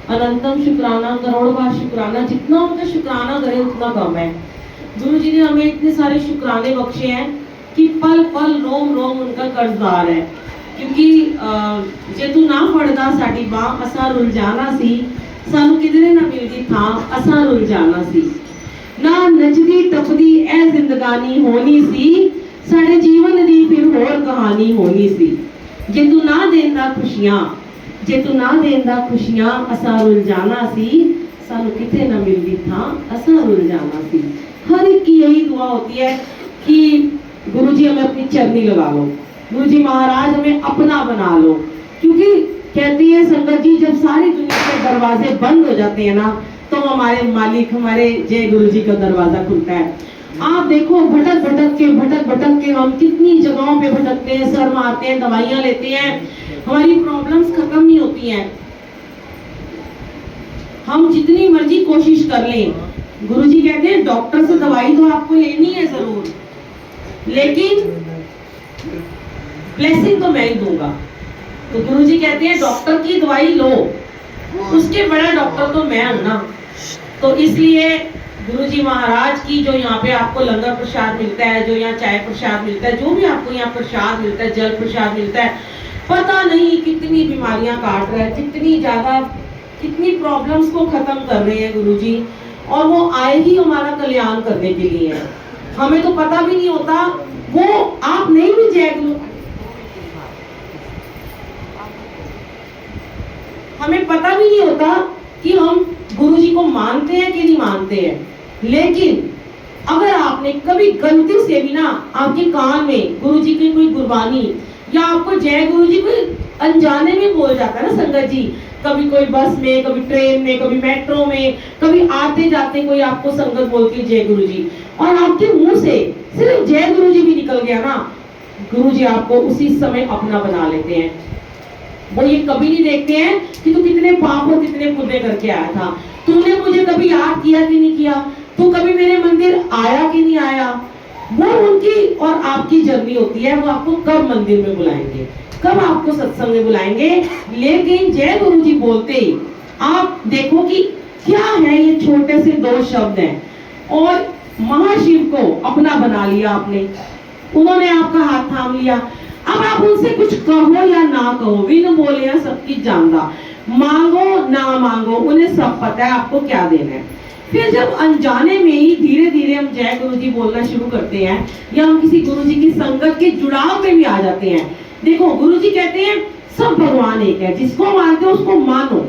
अनंतम शुक्राना, करोड़ बार शुक्राना, जितना उनका शुक्राना करे उतना कम है। गुरु जी ने हमें इतने सारे शुक्राने बख्शे हैं कि पल पल रोम रोम उनका कर्जदार है। क्योंकि जे तू ना फड़दा साडी बाह असा रुल जाना सी, सानू किधरे ना मिलदी था असा रुल जाना सी, ना नचदी टपदी ए जिंदगानी होनी सी, साडे जीवन दी फिर होर कहानी होनी सी। जे तू ना देंदा खुशियां, जे तू ना देंदा खुशियां असा रुल जाना सी, सानू किथे ना मिलदी था असा रुल जाना सी। हर एक की यही दुआ होती है कि गुरु जी हमें अपनी चरनी लगा लो, गुरु जी महाराज हमें अपना बना लो। क्योंकि कहती है संगत जी, जब सारी दुनिया के दरवाजे बंद हो जाते हैं ना, तो हमारे मालिक हमारे जय गुरु जी का दरवाजा खुलता है। आप देखो भटक भटक के हम कितनी जगहों पे भटकते हैं, सर मारते हैं, दवाइयां लेते हैं, हमारी प्रॉब्लम्स खत्म नहीं होती हैं। हम जितनी मर्जी कोशिश कर लें, गुरुजी कहते हैं डॉक्टर से दवाई तो आपको लेनी है जरूर, लेकिन ब्लेसिंग तो मैं ही दूंगा। तो गुरुजी कहते हैं डॉक्टर की दवाई लो, उसके बड़ा डॉक्टर तो मैं हूं ना। तो इसलिए गुरुजी महाराज की जो यहाँ पे आपको लंगर प्रसाद मिलता है, जो यहाँ चाय प्रसाद मिलता है, जो भी आपको यहाँ प्रसाद मिलता है, जल प्रसाद मिलता है, पता नहीं कितनी बीमारियां काट रहा है, कितनी ज्यादा कितनी प्रॉब्लम्स को खत्म कर रहे हैं गुरुजी, और वो आए ही हमारा कल्याण करने के लिए है। हमें तो पता भी नहीं होता, वो आप नहीं भी जय गुरु, हमें पता भी नहीं होता कि हम गुरुजी को मानते हैं कि नहीं मानते हैं। लेकिन अगर आपने कभी गलती से भी ना आपके कान में गुरुजी की कोई गुरबानी या आपको जय गुरुजी कोई अनजाने में बोल जाता है ना संगत जी, कभी कोई बस में, कभी ट्रेन में, कभी मेट्रो में, कभी आते जाते कोई आपको संगत बोलती है जय गुरुजी, और आपके मुंह से सिर्फ जय गुरुजी भी निकल गया ना, गुरुजी आपको उसी समय अपना बना लेते हैं। वो ये कभी नहीं देखते हैं कि तू कितने पाप और कितने पुण्य करके आया था, तूने मुझे कभी याद किया कि नहीं किया, तू कभी मेरे मंदिर आया कि नहीं आया। वो उनकी और आपकी जर्नी होती है, वो आपको कब मंदिर में बुलाएंगे, कब आपको सत्संग में बुलाएंगे। लेकिन जय गुरु जी बोलते ही आप देखो कि क्या है, ये छोटे से दो शब्द हैं और महाशिव को अपना बना लिया आपने, उन्होंने आपका हाथ थाम लिया। अब आप उनसे कुछ कहो या ना कहो, बिन बोले या सबकी जानदा, मांगो ना मांगो, उन्हें सब पता है आपको क्या देना है। फिर जब अनजाने में ही धीरे धीरे हम जय गुरु जी बोलना शुरू करते हैं, या हम किसी गुरु जी की संगत के जुड़ाव में भी आ जाते हैं। देखो गुरु जी कहते हैं सब भगवान एक है, जिसको मानते हो उसको मानो,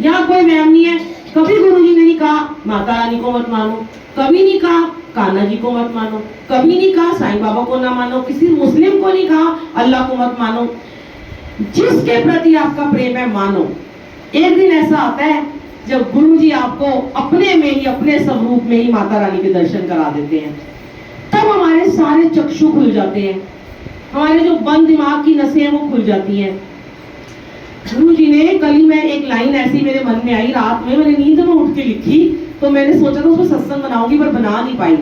यहाँ कोई वहम नहीं है। कभी गुरु जी ने नहीं कहा माता रानी को मत मानो, कभी नहीं कहा कान्हा जी को मत मानो, कभी नहीं कहा साईं बाबा को ना मानो, किसी मुस्लिम को नहीं कहा अल्लाह को मत मानो। जिसके प्रति आपका प्रेम है मानो। एक दिन ऐसा आता है जब गुरु जी आपको अपने में ही, अपने स्वरूप में ही माता रानी के दर्शन करा देते हैं, तब हमारे सारे चक्षु खुल जाते हैं, हमारे जो बंद दिमाग की नसें हैं वो खुल जाती हैं। गुरु जी ने कल ही, मैं एक लाइन ऐसी मेरे मन में आई रात में, मैंने नींद में उठ के लिखी, तो मैंने सोचा था उसको सत्संग बनाऊंगी पर बना नहीं पाई।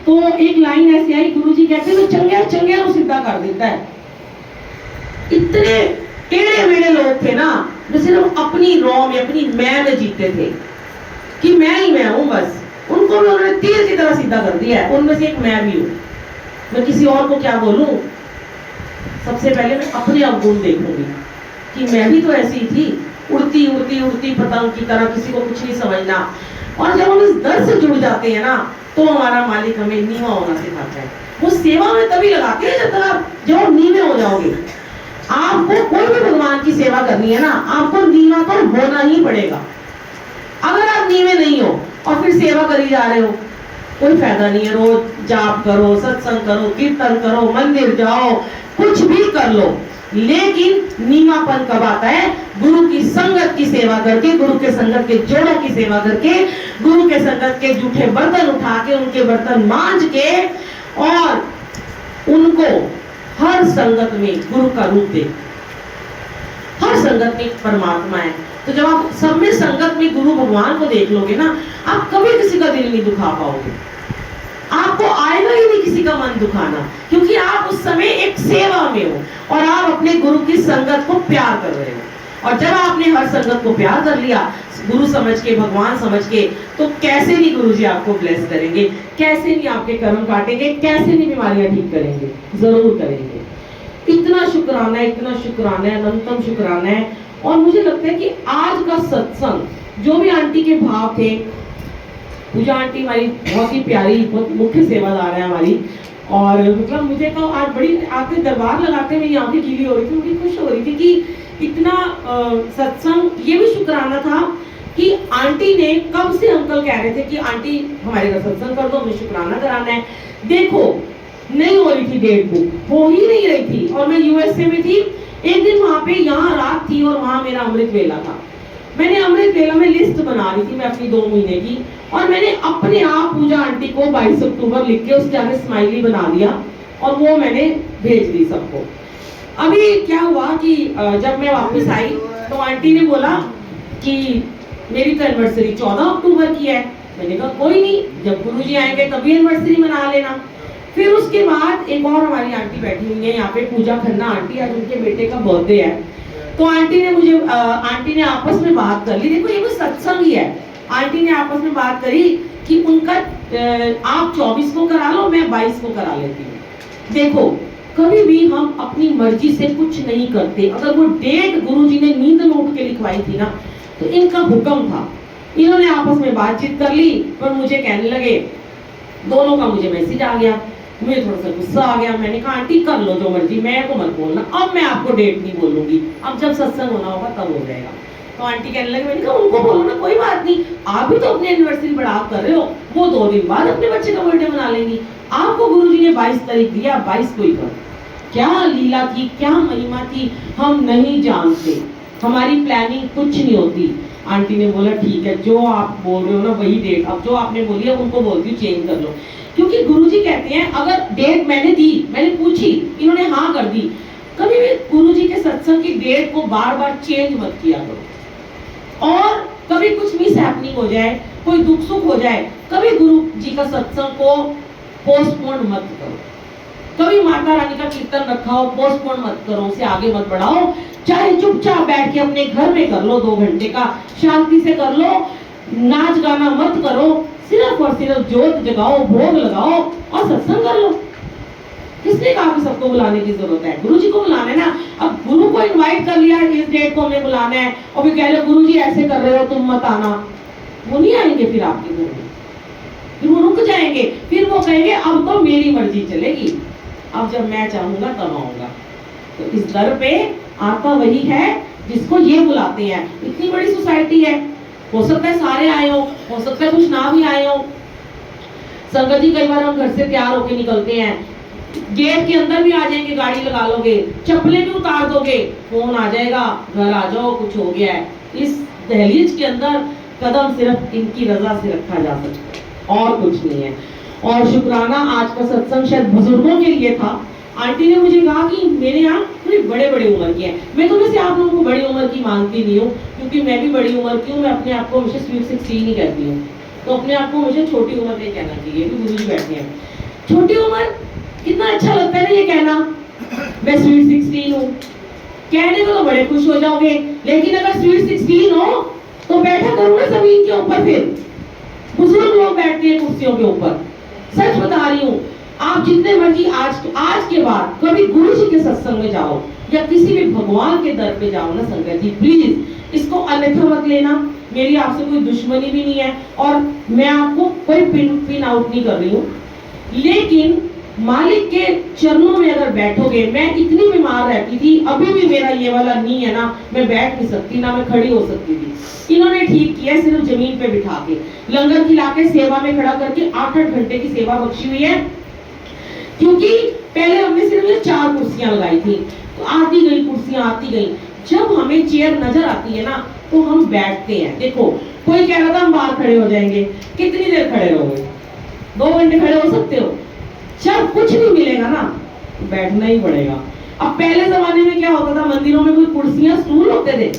तो एक लाइन ऐसी आई, गुरु जी कहते हैं चंगे चंगे को सीधा कर देता है। इतने टेढ़े मेढ़े लोग थे ना, जो सिर्फ अपनी रॉ में, अपनी मैं में जीते थे कि मैं ही मैं हूं बस, उनको भी उन्होंने तीर की तरह सीधा कर दिया है। उनमें से एक मैं भी हूं। मैं किसी और को क्या बोलूं, सबसे पहले मैं अपने अवगुण देखूंगी कि मैं भी तो ऐसी थी, उड़ती उड़ती उड़ती पतंग की तरह, किसी को कुछ नहीं समझना। और जब हम इस दर से जुड़ जाते हैं ना, तो हमारा मालिक हमें नीवा होना सिखाता है। वो सेवा में तभी लगाते हैं जब आप नीवे हो जाओगे। आपको कोई भी भगवान की सेवा करनी है ना, आपको नीवा तो होना ही पड़ेगा। अगर आप नीवे नहीं हो और फिर सेवा करी जा रहे हो, कोई फायदा नहीं है। रोज जाप करो, सत्संग करो, कीर्तन करो, मंदिर जाओ, कुछ भी कर लो, लेकिन नीवापन कब आता है? गुरु की संगत की सेवा करके, गुरु के संगत के जोड़ों की सेवा करके, गुरु के संगत के जूठे बर्तन उठा के, उनके बर्तन मांज के, और उनको हर संगत में गुरु का रूप दे। हर संगत में परमात्मा है। तो जब आप सब में संगत में गुरु भगवान को देख लोगे ना, आप कभी किसी का दिल नहीं दुखा पाओगे। आपको आएगा ही नहीं किसी का मन दुखाना, क्योंकि आप उस समय एक सेवा में हो और आप अपने गुरु की संगत को प्यार कर रहे हो। और जब आपने हर संगत को प्यार कर लिया, गुरु समझ के, भगवान समझ के, तो कैसे नहीं गुरु जी आपको ब्लेस करेंगे, कैसे नहीं आपके कर्म काटेंगे, कैसे नहीं बीमारियां ठीक करेंगे, जरूर करेंगे। इतना शुक्राना है, इतना शुक्राना है, अनंतम शुक्राना है। और मुझे लगता है कि आज का सत्संग, जो भी आंटी के भाव थे, पूजा आंटी हमारी बहुत ही प्यारी, बहुत मुख्य सेवादार है हमारी, और मतलब मुझे तो आज बड़ी आपके दरबार लगाते मेरी आंखें गीली हो रही थी, मुझे खुश हो रही थी कि इतना सत्संग। ये भी शुक्राना था कि आंटी ने, कब से अंकल कह रहे थे कि आंटी हमारे घर सत्संग कर दो, हमें शुक्राना कराना है। देखो नहीं हो रही थी डेट बुक, हो ही नहीं रही थी, और मैं यूएसए में थी। एक दिन वहां पे, यहाँ रात थी और वहां मेरा अमृत वेला था। मैंने अमृत वेला में लिस्ट बना रही थी मैं अपनी 2 महीने की, और मैंने अपने आप पूजा आंटी को 22 अक्टूबर लिख के उसके आगे स्माइली बना दिया और वो मैंने भेज दी सबको। अभी क्या हुआ कि जब मैं वापस आई तो आंटी ने बोला कि मेरी तो एनिवर्सरी 14 अक्टूबर की है। मैंने कहा कोई नहीं, जब गुरुजी आएंगे तभी एनिवर्सरी मना लेना। फिर उसके बाद एक और हमारी आंटी बैठी हुई है यहाँ पे, पूजा खन्ना आंटी, आज उनके बेटे का बर्थडे है। तो आंटी ने मुझे आंटी ने आपस में बात कर ली, देखो ये कोई सत्संग ही है। आंटी ने आपस में बात करी कि उनका आप 24 को करा लो, मैं 22 को करा लेती हूँ। देखो कभी भी हम अपनी मर्जी से कुछ नहीं करते। अगर वो डेट गुरुजी ने नींद में उठ के लिखवाई थी ना, तो इनका हुक्म था। इन्होंने आपस में बातचीत कर ली, पर मुझे कहने लगे, दोनों का मुझे मैसेज आ गया, मुझे थोड़ा सा गुस्सा आ गया। मैंने कहा आंटी कर लो जो मर्जी, मैं को मत बोलना, अब मैं आपको डेट नहीं बोलूंगी, अब जब सत्संग होना होगा तब हो जाएगा। तो आंटी कहने लगे, मैंने कहा उनको बोलो ना, कोई बात नहीं, आप भी तो अपनी एनिवर्सरी बढ़ा कर रहे हो, वो 2 दिन बाद अपने बच्चे का बर्थडे मना लेंगी। आपको गुरुजी ने 22 तारीख दिया, 22 को ही करो। क्या लीला थी, क्या महिमा थी, हम नहीं जानते, हमारी प्लानिंग कुछ नहीं होती। आंटी ने बोला ठीक है, जो आप बोल रहे हो ना वही डेट, अब जो आपने बोली है उनको बोलती हूँ चेंज कर लो। क्योंकि गुरुजी कहते हैं अगर डेट मैंने दी, मैंने पूछी, इन्होंने हाँ कर दी, कभी भी गुरुजी के सत्संग की डेट को बार बार चेंज मत किया करो। और कभी कुछ मिस हैपनिंग हो जाए, कोई दुख सुख हो जाए, कभी गुरु जी का सत्संग को पोस्टपोन मत करो। कभी माता रानी का कीर्तन रखा हो, पोस्टपोन मत करो, उसे आगे मत बढ़ाओ। चाहे चुपचाप बैठ के अपने घर में कर लो, 2 घंटे का शांति से कर लो, नाच गाना मत करो, सिर्फ और सिर्फ जोत जगाओ, भोग लगाओ और सत्संग कर लो। किसने कहा कि सबको बुलाने की जरूरत है? गुरुजी को बुलाना है ना। अब गुरु को इनवाइट कर लिया, इस डेट को हमें बुलाना है, और फिर कह रहे गुरुजी ऐसे कर रहे हो, तुम मत आना, वो नहीं आएंगे फिर आपके घर में, फिर वो रुक जाएंगे, फिर वो कहेंगे अब तो मेरी मर्जी चलेगी, अब जब मैं चाहूंगा तब आऊंगा। तो इस दर पे आता वही है जिसको ये बुलाते हैं। इतनी बड़ी सोसाइटी है, हो सकता है सारे आए हो सकता है कुछ ना भी आए हो। संगत जी कई बार हम घर से तैयार होके निकलते हैं, गेट के अंदर भी आ जाएंगे, गाड़ी लगा लोगे, चप्पलें भी उतार दोगे, फोन आ जाएगा, घर आ जाओ, कुछ हो गया है। इस दहलीज के अंदर कदम सिर्फ इनकी रजा से रखा जा सकता है और कुछ नहीं है। और शुक्राना आज का सत्संग शायद बुजुर्गों के लिए था। आंटी ने मुझे कहा कि मेरे यहाँ थोड़ी बड़े उम्र की है। मैं तो वैसे आप लोगों को बड़ी उम्र की मानती नहीं हूँ, क्योंकि मैं भी बड़ी उम्र की हूँ। मैं अपने आप को हमेशा स्वीट 16 ही कहती हूँ, तो अपने आप को मुझे छोटी उम्र नहीं कहना चाहिए, कि गुरुजी बैठे हैं। छोटी उम्र कितना अच्छा लगता है ना ये कहना, मैं स्वीट 16 हूँ, कहने को तो बड़े खुश हो जाओगे, लेकिन अगर स्वीट 16 हो तो बैठा करो ना जमीन के ऊपर। फिर बुजुर्ग लोग बैठते हैं कुर्सियों के ऊपर। सच बता रही हूँ, आप जितने मर्जी आज के बाद कभी गुरु जी के सत्संग में जाओ या किसी भी भगवान के दर पे जाओ ना संगत जी, प्लीज इसको अन्यथा मत लेना। मेरी आपसे कोई दुश्मनी भी नहीं है और मैं आपको कोई पिन आउट नहीं कर रही हूँ, लेकिन मालिक के चरणों में अगर बैठोगे, मैं इतनी बीमार रहती थी, अभी भी मेरा ये वाला नी है ना, मैं बैठ नहीं सकती ना, मैं खड़ी हो सकती थी। इन्होंने ठीक किया, सिर्फ जमीन पे बिठा के लंगर खिला के सेवा में खड़ा करके 8-8 घंटे की सेवा बख्शी हुई है। क्योंकि पहले हमने सिर्फ ये 4 कुर्सियां लगाई थी, तो आती गई कुर्सियां आती गई। जब हमें चेयर नजर आती है ना तो हम बैठते हैं। देखो कोई कह रहा था हम बाहर खड़े हो जाएंगे, कितनी देर खड़े रहोगे? 2 घंटे खड़े हो सकते हो? जब कुछ नहीं मिलेगा ना बैठना ही पड़ेगा। अब पहले जमाने में क्या होता था, मंदिरों में कोई कुर्सियां स्टूल होते थे,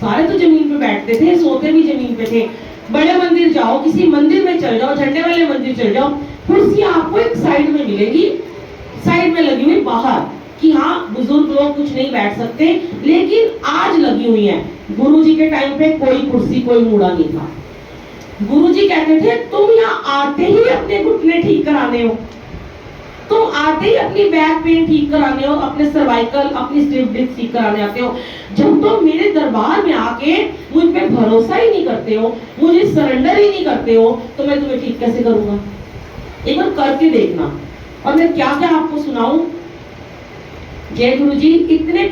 सारे तो जमीन पे बैठते थे, सोते भी जमीन पे थे। बड़े मंदिर जाओ, किसी मंदिर में चल जाओ, झंडे वाले मंदिर चल जाओ, कुर्सियां आपको एक साइड में मिलेगी, साइड में लगी हुई बाहर, कि हाँ बुजुर्ग लोग कुछ नहीं बैठ सकते, लेकिन आज लगी हुई है। गुरुजी के टाइम पे कोई कुर्सी कोई मूड़ा नहीं था। गुरुजी कहते थे तुम यहाँ आते ही अपने घुटने ठीक कराने हो, तुम आते ही अपनी बैक पेन ठीक कराने हो, अपने सर्वाइकल अपनी स्लिप डिस्क ठीक कराने आते हो। जब तुम मेरे दरबार में आके मुझ पे भरोसा ही नहीं करते हो, मुझे सरेंडर ही नहीं करते हो, तो मैं तुम्हें ठीक कैसे करूंगा? एक बार करके देखना। और मैं क्या क्या आपको सुनाऊं। जय गुरु जी। इतने